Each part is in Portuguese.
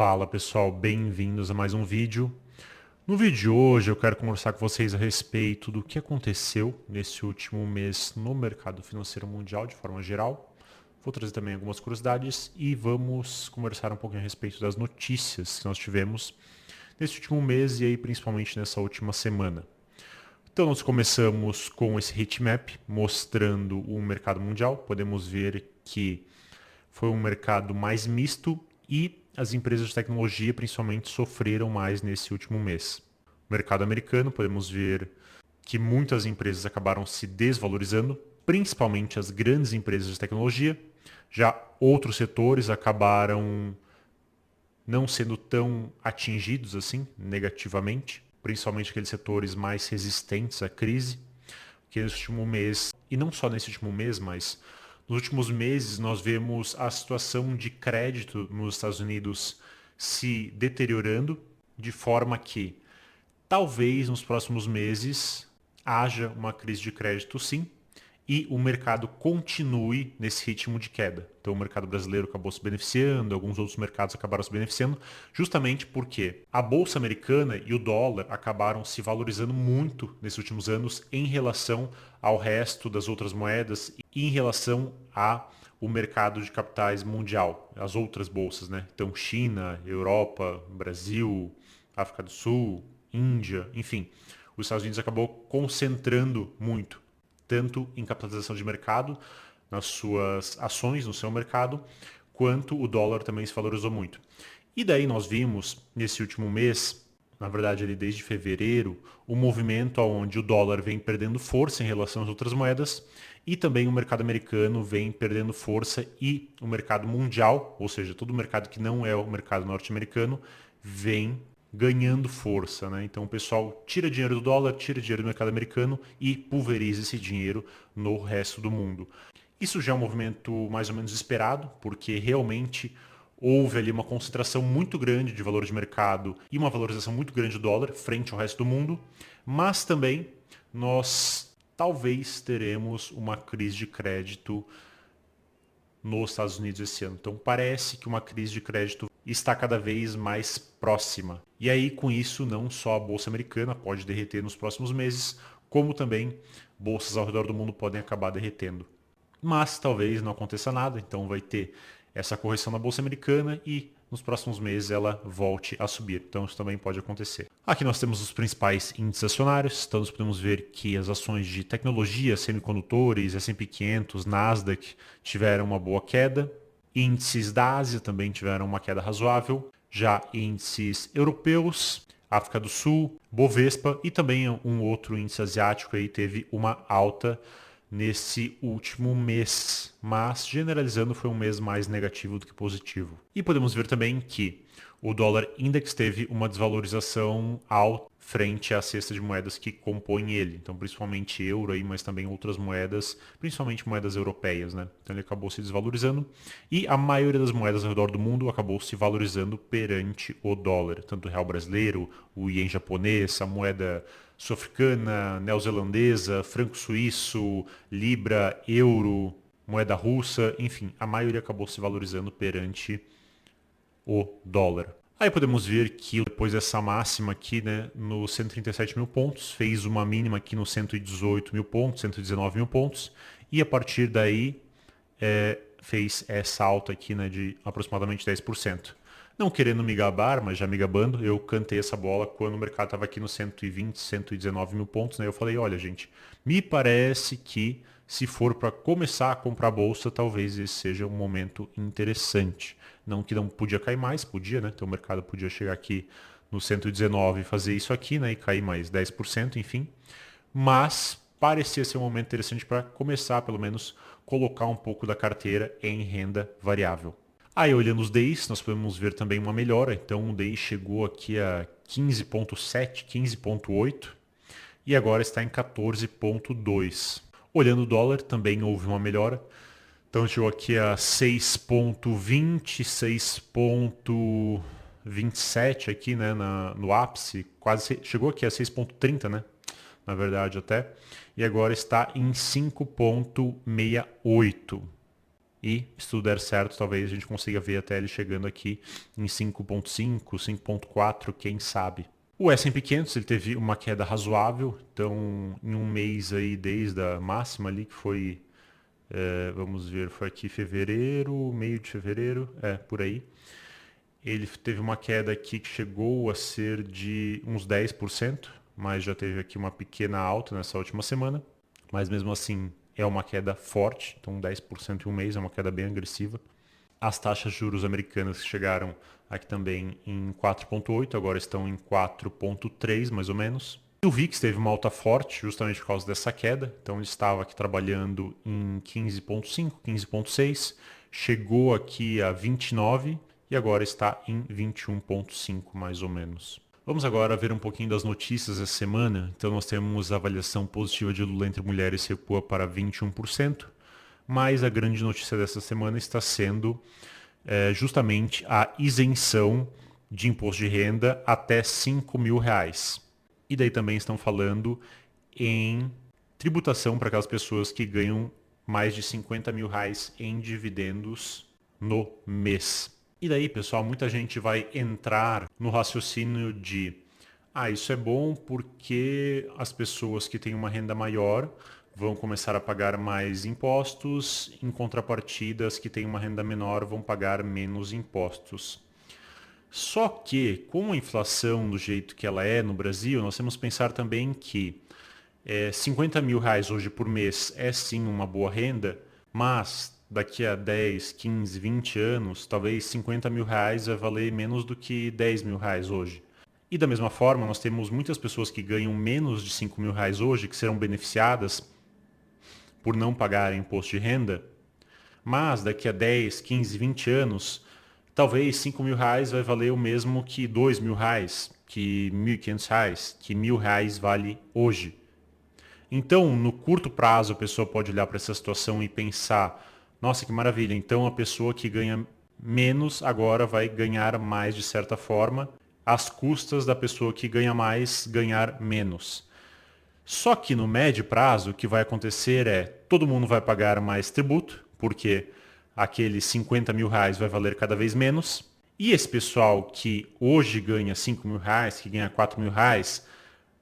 Fala pessoal, bem-vindos a mais um vídeo. No vídeo de hoje eu quero conversar com vocês a respeito do que aconteceu nesse último mês no mercado financeiro mundial de forma geral. Vou trazer também algumas curiosidades e vamos conversar um pouquinho a respeito das notícias que nós tivemos nesse último mês e aí principalmente nessa última semana. Então nós começamos com esse heatmap mostrando o mercado mundial. Podemos ver que foi um mercado mais misto e as empresas de tecnologia principalmente sofreram mais nesse último mês. No mercado americano, podemos ver que muitas empresas acabaram se desvalorizando, principalmente as grandes empresas de tecnologia. Já outros setores acabaram não sendo tão atingidos assim negativamente, principalmente aqueles setores mais resistentes à crise, que nesse último mês, e não só nesse último mês, mas nos últimos meses nós vemos a situação de crédito nos Estados Unidos se deteriorando, de forma que talvez nos próximos meses haja uma crise de crédito sim, e o mercado continue nesse ritmo de queda. Então o mercado brasileiro acabou se beneficiando, alguns outros mercados acabaram se beneficiando, justamente porque a bolsa americana e o dólar acabaram se valorizando muito nesses últimos anos em relação ao resto das outras moedas e em relação ao mercado de capitais mundial, as outras bolsas, né? Então China, Europa, Brasil, África do Sul, Índia, enfim. Os Estados Unidos acabou concentrando muito tanto em capitalização de mercado, nas suas ações, no seu mercado, quanto o dólar também se valorizou muito. E daí nós vimos, nesse último mês, na verdade ali desde fevereiro, um movimento onde o dólar vem perdendo força em relação às outras moedas e também o mercado americano vem perdendo força e o mercado mundial, ou seja, todo o mercado que não é o mercado norte-americano, vem ganhando força, né? Então o pessoal tira dinheiro do dólar, tira dinheiro do mercado americano e pulveriza esse dinheiro no resto do mundo. Isso já é um movimento mais ou menos esperado, porque realmente houve ali uma concentração muito grande de valor de mercado e uma valorização muito grande do dólar frente ao resto do mundo, mas também nós talvez teremos uma crise de crédito nos Estados Unidos esse ano. Então parece que uma crise de crédito está cada vez mais próxima. E aí, com isso, não só a bolsa americana pode derreter nos próximos meses, como também bolsas ao redor do mundo podem acabar derretendo. Mas talvez não aconteça nada, então vai ter essa correção na bolsa americana e nos próximos meses ela volte a subir. Então isso também pode acontecer. Aqui nós temos os principais índices acionários, então nós podemos ver que as ações de tecnologia, semicondutores, S&P 500, Nasdaq tiveram uma boa queda. Índices da Ásia também tiveram uma queda razoável. Já índices europeus, África do Sul, Bovespa e também um outro índice asiático aí teve uma alta nesse último mês, mas generalizando foi um mês mais negativo do que positivo. E podemos ver também que o dólar index teve uma desvalorização alta frente à cesta de moedas que compõem ele, então principalmente euro aí, mas também outras moedas, principalmente moedas europeias, né? Então ele acabou se desvalorizando e a maioria das moedas ao redor do mundo acabou se valorizando perante o dólar, tanto o real brasileiro, o ien japonês, a moeda sul-africana, neozelandesa, franco suíço, libra, euro, moeda russa, enfim, a maioria acabou se valorizando perante o dólar. Aí podemos ver que depois dessa máxima aqui, né, nos 137 mil pontos, fez uma mínima aqui nos 118 mil pontos, 119 mil pontos, e a partir daí fez essa alta aqui, né, de aproximadamente 10%. Não querendo me gabar, mas já me gabando, eu cantei essa bola quando o mercado estava aqui nos 120, 119 mil pontos, né? Eu falei, olha gente, me parece que se for para começar a comprar bolsa, talvez esse seja um momento interessante. Não que não podia cair mais, podia, né? Então o mercado podia chegar aqui no 119 e fazer isso aqui, né? E cair mais 10%, enfim. Mas parecia ser um momento interessante para começar, pelo menos, colocar um pouco da carteira em renda variável. Aí olhando os DIs, nós podemos ver também uma melhora. Então o DI chegou aqui a 15.7, 15.8 e agora está em 14.2. Olhando o dólar, também houve uma melhora. Então chegou aqui a 6.20, 6.27 aqui, né, no ápice, quase chegou aqui a 6.30, né? Na verdade até. E agora está em 5.68. E se tudo der certo, talvez a gente consiga ver até ele chegando aqui em 5.5, 5.4, quem sabe. O S&P 500 ele teve uma queda razoável, então em um mês aí desde a máxima ali que foi, vamos ver, foi aqui fevereiro, meio de fevereiro, por aí. Ele teve uma queda aqui que chegou a ser de uns 10%, mas já teve aqui uma pequena alta nessa última semana. Mas mesmo assim é uma queda forte, então 10% em um mês é uma queda bem agressiva. As taxas de juros americanas chegaram aqui também em 4,8, agora estão em 4,3 mais ou menos. E o VIX teve uma alta forte justamente por causa dessa queda, então ele estava aqui trabalhando em 15,5, 15,6, chegou aqui a 29 e agora está em 21,5 mais ou menos. Vamos agora ver um pouquinho das notícias dessa semana. Então nós temos a avaliação positiva de Lula entre mulheres recua para 21%, mas a grande notícia dessa semana está sendo justamente a isenção de imposto de renda até R$ 5.000. E daí também estão falando em tributação para aquelas pessoas que ganham mais de R$ 50.000 em dividendos no mês. E daí, pessoal, muita gente vai entrar no raciocínio de isso é bom porque as pessoas que têm uma renda maior vão começar a pagar mais impostos, em contrapartida, as que têm uma renda menor vão pagar menos impostos. Só que, com a inflação do jeito que ela é no Brasil, nós temos que pensar também que R$ 50.000 hoje por mês é sim uma boa renda, mas daqui a 10, 15, 20 anos, talvez R$ 50.000 vai valer menos do que R$ 10.000 hoje. E da mesma forma, nós temos muitas pessoas que ganham menos de R$ 5.000 hoje, que serão beneficiadas por não pagarem imposto de renda, mas daqui a 10, 15, 20 anos, talvez R$ 5.000 vai valer o mesmo que R$ 2.000, que R$ 1.500, que R$ 1.000 vale hoje. Então, no curto prazo, a pessoa pode olhar para essa situação e pensar, nossa, que maravilha, então a pessoa que ganha menos agora vai ganhar mais de certa forma, às custas da pessoa que ganha mais ganhar menos. Só que no médio prazo o que vai acontecer é todo mundo vai pagar mais tributo, porque aqueles R$ 50.000 vai valer cada vez menos, e esse pessoal que hoje ganha R$ 5.000, que ganha R$ 4.000,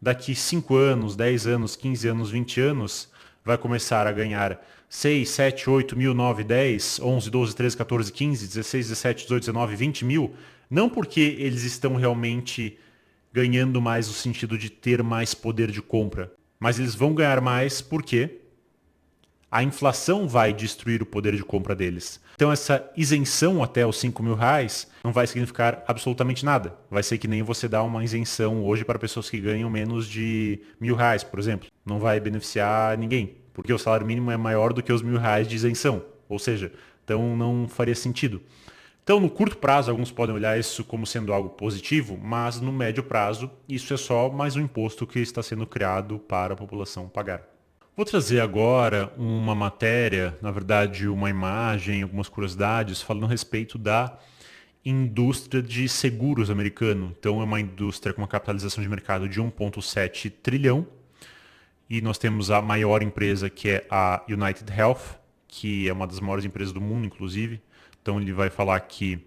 daqui 5 anos, 10 anos, 15 anos, 20 anos, vai começar a ganhar 6, 7, 8 mil, 9, 10, 11, 12, 13, 14, 15, 16, 17, 18, 19, 20 mil, não porque eles estão realmente ganhando mais no sentido de ter mais poder de compra, mas eles vão ganhar mais porque a inflação vai destruir o poder de compra deles. Então essa isenção até os R$ 5.000 não vai significar absolutamente nada. Vai ser que nem você dar uma isenção hoje para pessoas que ganham menos de R$ 1.000, por exemplo. Não vai beneficiar ninguém, porque o salário mínimo é maior do que os R$ 1.000 de isenção. Ou seja, então não faria sentido. Então, no curto prazo, alguns podem olhar isso como sendo algo positivo, mas no médio prazo, isso é só mais um imposto que está sendo criado para a população pagar. Vou trazer agora uma matéria, na verdade uma imagem, algumas curiosidades, falando a respeito da indústria de seguros americano. Então é uma indústria com uma capitalização de mercado de 1,7 trilhão. E nós temos a maior empresa, que é a United Health, que é uma das maiores empresas do mundo, inclusive. Então ele vai falar aqui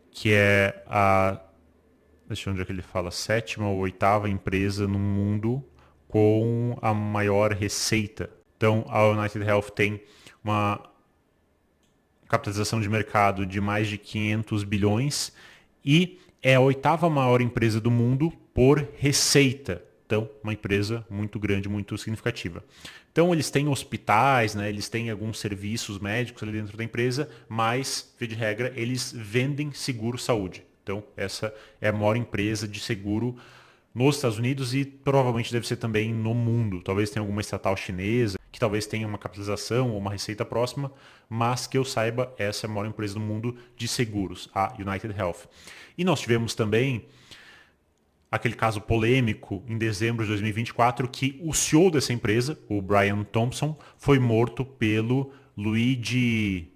que é deixa eu ver onde é que ele fala, 7ª ou 8ª empresa no mundo com a maior receita. Então, a United Health tem uma capitalização de mercado de mais de 500 bilhões e é a 8ª maior empresa do mundo por receita. Então, uma empresa muito grande, muito significativa. Então, eles têm hospitais, né? Eles têm alguns serviços médicos ali dentro da empresa, mas, via de regra, eles vendem seguro-saúde. Então, essa é a maior empresa de seguro nos Estados Unidos e provavelmente deve ser também no mundo. Talvez tenha alguma estatal chinesa que talvez tenha uma capitalização ou uma receita próxima, mas que eu saiba, essa é a maior empresa do mundo de seguros, a United Health. E nós tivemos também aquele caso polêmico em dezembro de 2024 que o CEO dessa empresa, o Brian Thompson, foi morto pelo Luigi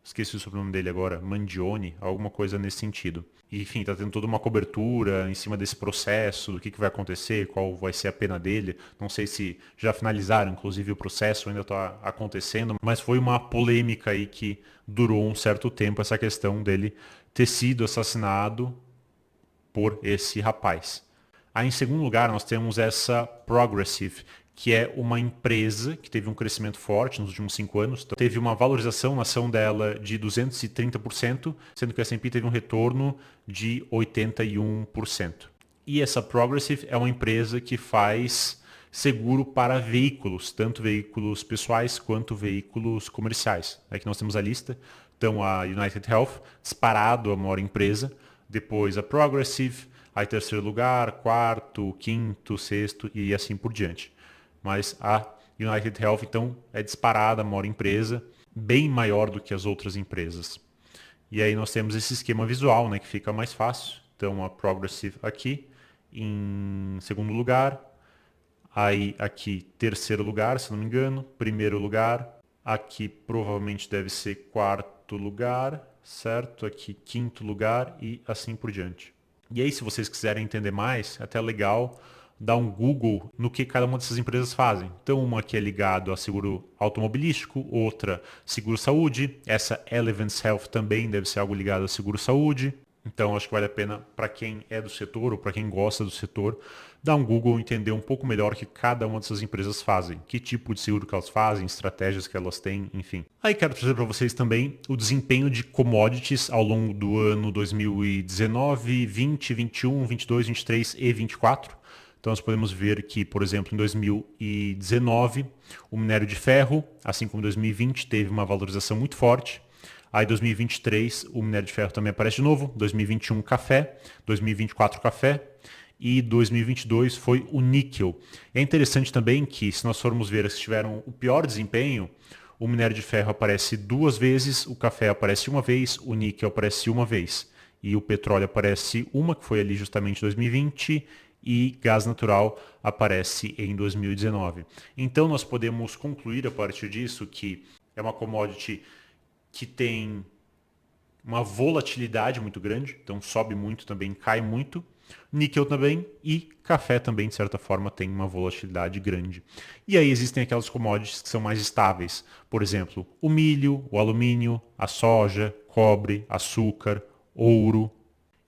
esqueci o sobrenome dele agora, Mandione, alguma coisa nesse sentido. E, enfim, está tendo toda uma cobertura em cima desse processo, do que vai acontecer, qual vai ser a pena dele. Não sei se já finalizaram, inclusive o processo ainda está acontecendo, mas foi uma polêmica aí que durou um certo tempo, essa questão dele ter sido assassinado por esse rapaz. Aí, em segundo lugar, nós temos essa Progressive, que é uma empresa que teve um crescimento forte nos últimos 5 anos. Então, teve uma valorização na ação dela de 230%, sendo que o S&P teve um retorno de 81%. E essa Progressive é uma empresa que faz seguro para veículos, tanto veículos pessoais quanto veículos comerciais. Aqui nós temos a lista. Então, a United Health, disparado a maior empresa. Depois a Progressive, aí terceiro lugar, quarto, quinto, sexto e assim por diante. Mas a United Health, então, é disparada a maior empresa, bem maior do que as outras empresas. E aí nós temos esse esquema visual, né, que fica mais fácil. Então, a Progressive aqui, em segundo lugar. Aí aqui, terceiro lugar, se não me engano. Primeiro lugar. Aqui provavelmente deve ser quarto lugar, certo? Aqui, quinto lugar e assim por diante. E aí, se vocês quiserem entender mais, é até legal dar um Google no que cada uma dessas empresas fazem. Então, uma que é ligado a seguro automobilístico, outra seguro-saúde. Essa Elevance Health também deve ser algo ligado a seguro-saúde. Então, acho que vale a pena para quem é do setor ou para quem gosta do setor, dar um Google e entender um pouco melhor o que cada uma dessas empresas fazem, que tipo de seguro que elas fazem, estratégias que elas têm, enfim. Aí quero trazer para vocês também o desempenho de commodities ao longo do ano 2019, 20, 21, 22, 23 e 24. Então nós podemos ver que, por exemplo, em 2019, o minério de ferro, assim como em 2020, teve uma valorização muito forte. Aí 2023 o minério de ferro também aparece de novo, 2021 café, 2024 café e 2022 foi o níquel. É interessante também que se nós formos ver as que tiveram o pior desempenho, o minério de ferro aparece 2 vezes, o café aparece 1 vez, o níquel aparece 1 vez e o petróleo aparece uma, que foi ali justamente 2020, e gás natural aparece em 2019. Então nós podemos concluir a partir disso que é uma commodity que tem uma volatilidade muito grande, então sobe muito também, cai muito. Níquel também e café também, de certa forma, tem uma volatilidade grande. E aí existem aquelas commodities que são mais estáveis. Por exemplo, o milho, o alumínio, a soja, cobre, açúcar, ouro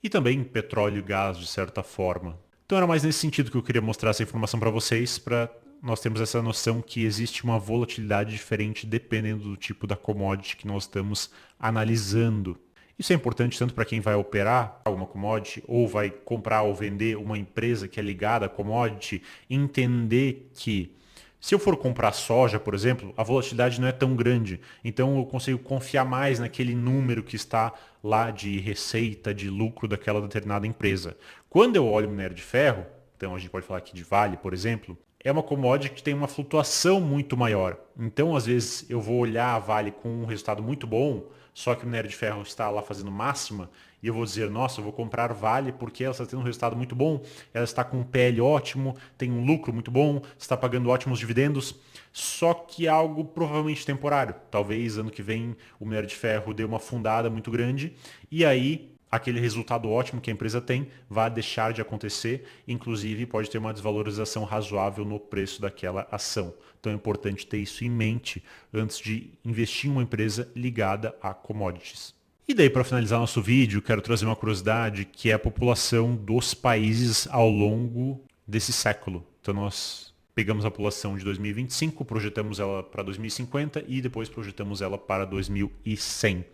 e também petróleo e gás, de certa forma. Então era mais nesse sentido que eu queria mostrar essa informação para vocês, para nós termos essa noção que existe uma volatilidade diferente dependendo do tipo da commodity que nós estamos analisando. Isso é importante tanto para quem vai operar alguma commodity ou vai comprar ou vender uma empresa que é ligada à commodity, entender que se eu for comprar soja, por exemplo, a volatilidade não é tão grande. Então eu consigo confiar mais naquele número que está lá de receita, de lucro daquela determinada empresa. Quando eu olho o minério de ferro, então a gente pode falar aqui de Vale, por exemplo, é uma commodity que tem uma flutuação muito maior. Então, às vezes, eu vou olhar a Vale com um resultado muito bom, só que o minério de ferro está lá fazendo máxima, e eu vou dizer, nossa, eu vou comprar Vale porque ela está tendo um resultado muito bom, ela está com um PL ótimo, tem um lucro muito bom, está pagando ótimos dividendos, só que é algo provavelmente temporário. Talvez ano que vem o minério de ferro dê uma afundada muito grande, e aí aquele resultado ótimo que a empresa tem vai deixar de acontecer, inclusive pode ter uma desvalorização razoável no preço daquela ação. Então é importante ter isso em mente antes de investir em uma empresa ligada a commodities. E daí, para finalizar nosso vídeo, quero trazer uma curiosidade que é a população dos países ao longo desse século. Então nós pegamos a população de 2025, projetamos ela para 2050 e depois projetamos ela para 2100.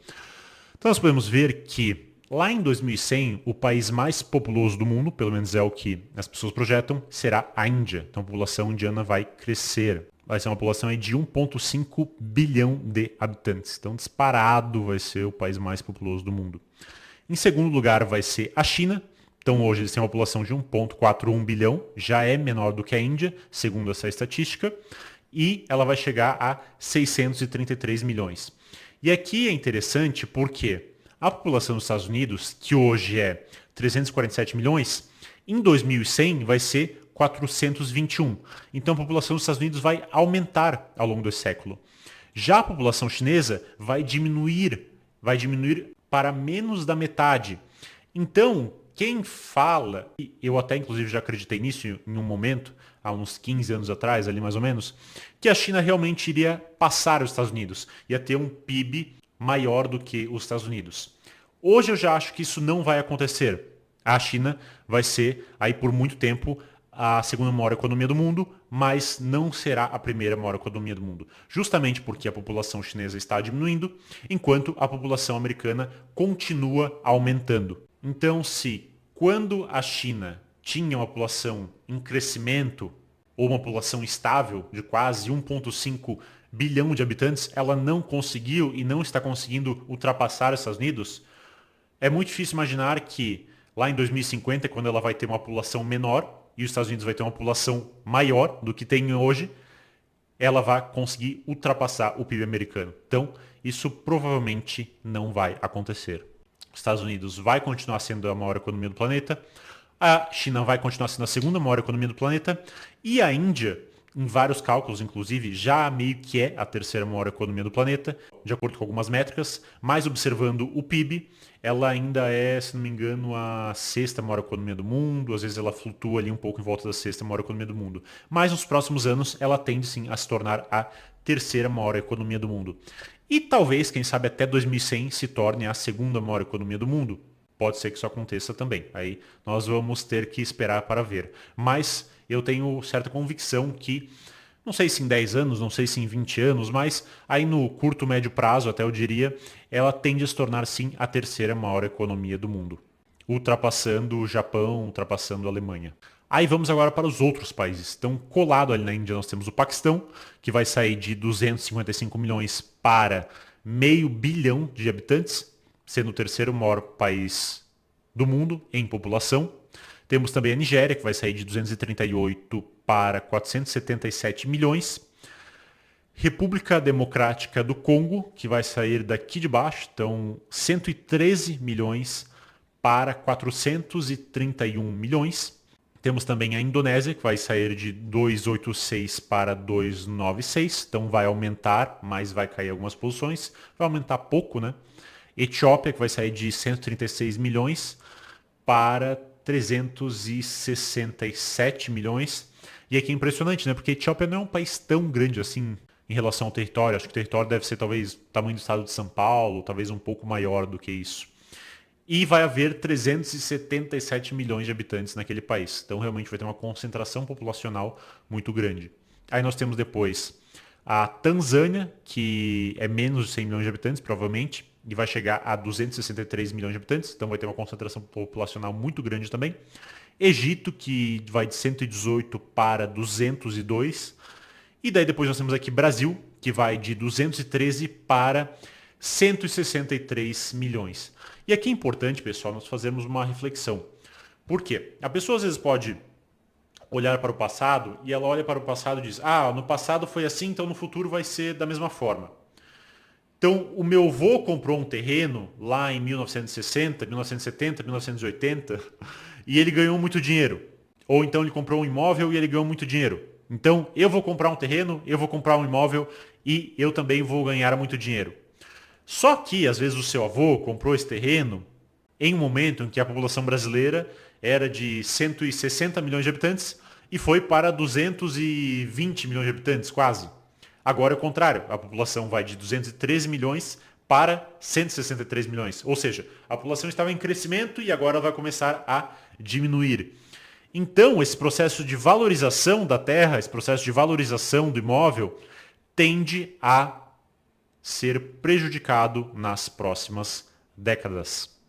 Então nós podemos ver que lá em 2100, o país mais populoso do mundo, pelo menos é o que as pessoas projetam, será a Índia. Então a população indiana vai crescer. Vai ser uma população aí de 1,5 bilhão de habitantes. Então disparado vai ser o país mais populoso do mundo. Em segundo lugar vai ser a China. Então hoje eles têm uma população de 1,41 bilhão. Já é menor do que a Índia, segundo essa estatística. E ela vai chegar a 633 milhões. E aqui é interessante porque a população dos Estados Unidos, que hoje é 347 milhões, em 2100 vai ser 421. Então a população dos Estados Unidos vai aumentar ao longo desse século. Já a população chinesa vai diminuir vai diminuir para menos da metade. Então, quem fala, e eu até inclusive já acreditei nisso em um momento, há uns 15 anos atrás, ali mais ou menos, que a China realmente iria passar os Estados Unidos, ia ter um PIB maior do que os Estados Unidos. Hoje eu já acho que isso não vai acontecer. A China vai ser, aí por muito tempo, a segunda maior economia do mundo, mas não será a primeira maior economia do mundo. Justamente porque a população chinesa está diminuindo, enquanto a população americana continua aumentando. Então, se quando a China tinha uma população em crescimento, ou uma população estável de quase 1,5 bilhão de habitantes, ela não conseguiu e não está conseguindo ultrapassar os Estados Unidos, é muito difícil imaginar que lá em 2050, quando ela vai ter uma população menor e os Estados Unidos vai ter uma população maior do que tem hoje, ela vai conseguir ultrapassar o PIB americano. Então, isso provavelmente não vai acontecer. Os Estados Unidos vai continuar sendo a maior economia do planeta, a China vai continuar sendo a segunda maior economia do planeta e a Índia, em vários cálculos, inclusive, já meio que é a terceira maior economia do planeta, de acordo com algumas métricas, mas observando o PIB, ela ainda é, se não me engano, a sexta maior economia do mundo, às vezes ela flutua ali um pouco em volta da sexta maior economia do mundo. Mas nos próximos anos ela tende sim a se tornar a terceira maior economia do mundo. E talvez, quem sabe, até 2100 se torne a segunda maior economia do mundo. Pode ser que isso aconteça também. Aí nós vamos ter que esperar para ver. Mas eu tenho certa convicção que, não sei se em 10 anos, não sei se em 20 anos, mas aí no curto, médio prazo, até eu diria, ela tende a se tornar sim a terceira maior economia do mundo, ultrapassando o Japão, ultrapassando a Alemanha. Aí vamos agora para os outros países. Então, colado ali na Índia, nós temos o Paquistão, que vai sair de 255 milhões para meio bilhão de habitantes, sendo o terceiro maior país do mundo em população. Temos também a Nigéria, que vai sair de 238 para 477 milhões. República Democrática do Congo, que vai sair daqui de baixo, então 113 milhões para 431 milhões. Temos também a Indonésia, que vai sair de 286 para 296, então vai aumentar, mas vai cair algumas posições. Vai aumentar pouco, né? Etiópia, que vai sair de 136 milhões para 367 milhões. E aqui é impressionante, né? Porque a Etiópia não é um país tão grande assim em relação ao território. Acho que o território deve ser talvez o tamanho do estado de São Paulo, talvez um pouco maior do que isso. E vai haver 377 milhões de habitantes naquele país. Então realmente vai ter uma concentração populacional muito grande. Aí nós temos depois a Tanzânia, que é menos de 100 milhões de habitantes, provavelmente, e vai chegar a 263 milhões de habitantes, então vai ter uma concentração populacional muito grande também. Egito, que vai de 118 para 202. E daí depois nós temos aqui Brasil, que vai de 213 para 163 milhões. E aqui é importante, pessoal, nós fazermos uma reflexão. Por quê? A pessoa às vezes pode olhar para o passado e ela olha para o passado e diz: ah, no passado foi assim, então no futuro vai ser da mesma forma. Então, o meu avô comprou um terreno lá em 1960, 1970, 1980 e ele ganhou muito dinheiro. Ou então ele comprou um imóvel e ele ganhou muito dinheiro. Então, eu vou comprar um terreno, eu vou comprar um imóvel e eu também vou ganhar muito dinheiro. Só que, às vezes, o seu avô comprou esse terreno em um momento em que a população brasileira era de 160 milhões de habitantes e foi para 220 milhões de habitantes, quase. Agora é o contrário, a população vai de 213 milhões para 163 milhões. Ou seja, a população estava em crescimento e agora vai começar a diminuir. Então, esse processo de valorização da terra, esse processo de valorização do imóvel, tende a ser prejudicado nas próximas décadas.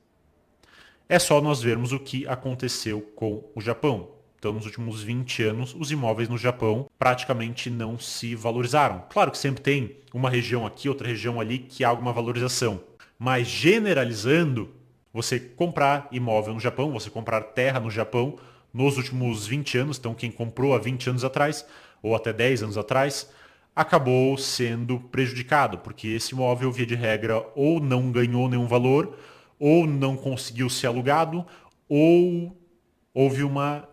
É só nós vermos o que aconteceu com o Japão. Então, nos últimos 20 anos, os imóveis no Japão praticamente não se valorizaram. Claro que sempre tem uma região aqui, outra região ali, que há alguma valorização. Mas, generalizando, você comprar imóvel no Japão, você comprar terra no Japão, nos últimos 20 anos, então quem comprou há 20 anos atrás, ou até 10 anos atrás, acabou sendo prejudicado, porque esse imóvel, via de regra, ou não ganhou nenhum valor, ou não conseguiu ser alugado, ou houve uma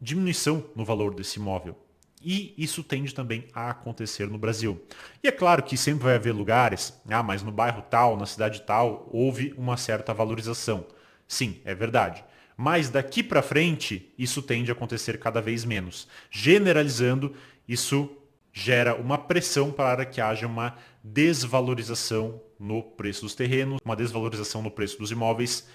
diminuição no valor desse imóvel. E isso tende também a acontecer no Brasil. E é claro que sempre vai haver lugares, mas no bairro tal, na cidade tal, houve uma certa valorização. Sim, é verdade. Mas daqui para frente, isso tende a acontecer cada vez menos. Generalizando, isso gera uma pressão para que haja uma desvalorização no preço dos terrenos, uma desvalorização no preço dos imóveis,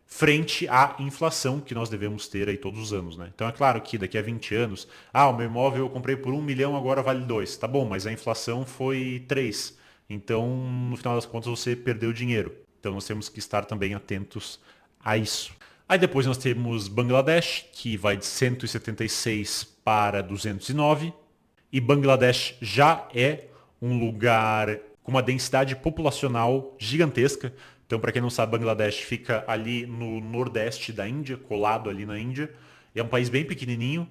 frente à inflação que nós devemos ter aí todos os anos, né? Então é claro que daqui a 20 anos, o meu imóvel eu comprei por 1 milhão, agora vale 2. Tá bom, mas a inflação foi 3. Então, no final das contas, você perdeu dinheiro. Então nós temos que estar também atentos a isso. Aí depois nós temos Bangladesh, que vai de 176 para 209. E Bangladesh já é um lugar com uma densidade populacional gigantesca. Então, para quem não sabe, Bangladesh fica ali no nordeste da Índia, colado ali na Índia. É um país bem pequenininho.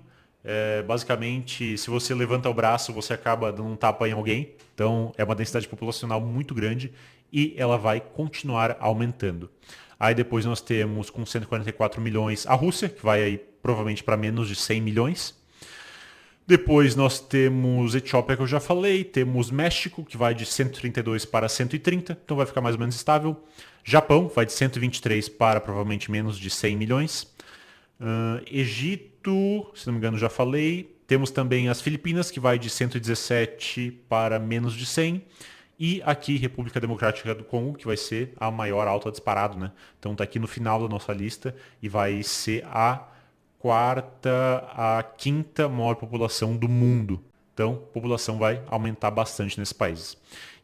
Basicamente, se você levanta o braço, você acaba dando um tapa em alguém. Então, é uma densidade populacional muito grande e ela vai continuar aumentando. Aí depois nós temos, com 144 milhões, a Rússia, que vai aí provavelmente para menos de 100 milhões. Depois nós temos Etiópia, que eu já falei, temos México, que vai de 132 para 130, então vai ficar mais ou menos estável. Japão vai de 123 para provavelmente menos de 100 milhões. Egito, se não me engano já falei. Temos também as Filipinas, que vai de 117 para menos de 100. E aqui República Democrática do Congo, que vai ser a maior alta disparado, né? Então tá aqui no final da nossa lista e vai ser a quinta maior população do mundo. Então, a população vai aumentar bastante nesses países.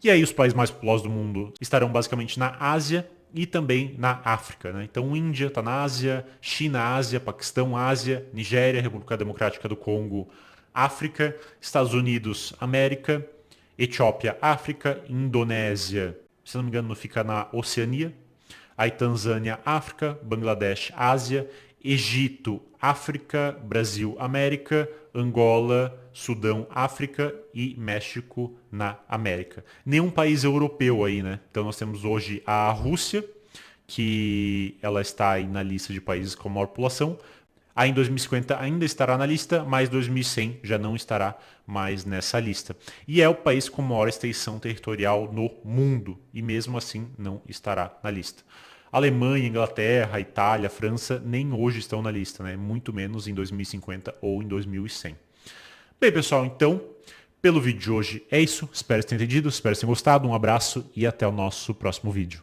E aí os países mais populosos do mundo estarão basicamente na Ásia e também na África, né? Então, Índia está na Ásia, China, Ásia, Paquistão, Ásia, Nigéria, República Democrática do Congo, África, Estados Unidos, América, Etiópia, África, Indonésia, se não me engano, fica na Oceania, aí Tanzânia, África, Bangladesh, Ásia, Egito, África, Brasil, América, Angola, Sudão, África e México na América. Nenhum país europeu aí, né? Então nós temos hoje a Rússia, que ela está aí na lista de países com maior população. Aí em 2050 ainda estará na lista, mas 2100 já não estará mais nessa lista. E é o país com maior extensão territorial no mundo, e mesmo assim não estará na lista. Alemanha, Inglaterra, Itália, França nem hoje estão na lista, né? Muito menos em 2050 ou em 2100. Bem, pessoal, então, pelo vídeo de hoje é isso. Espero que tenham entendido, espero que tenham gostado. Um abraço e até o nosso próximo vídeo.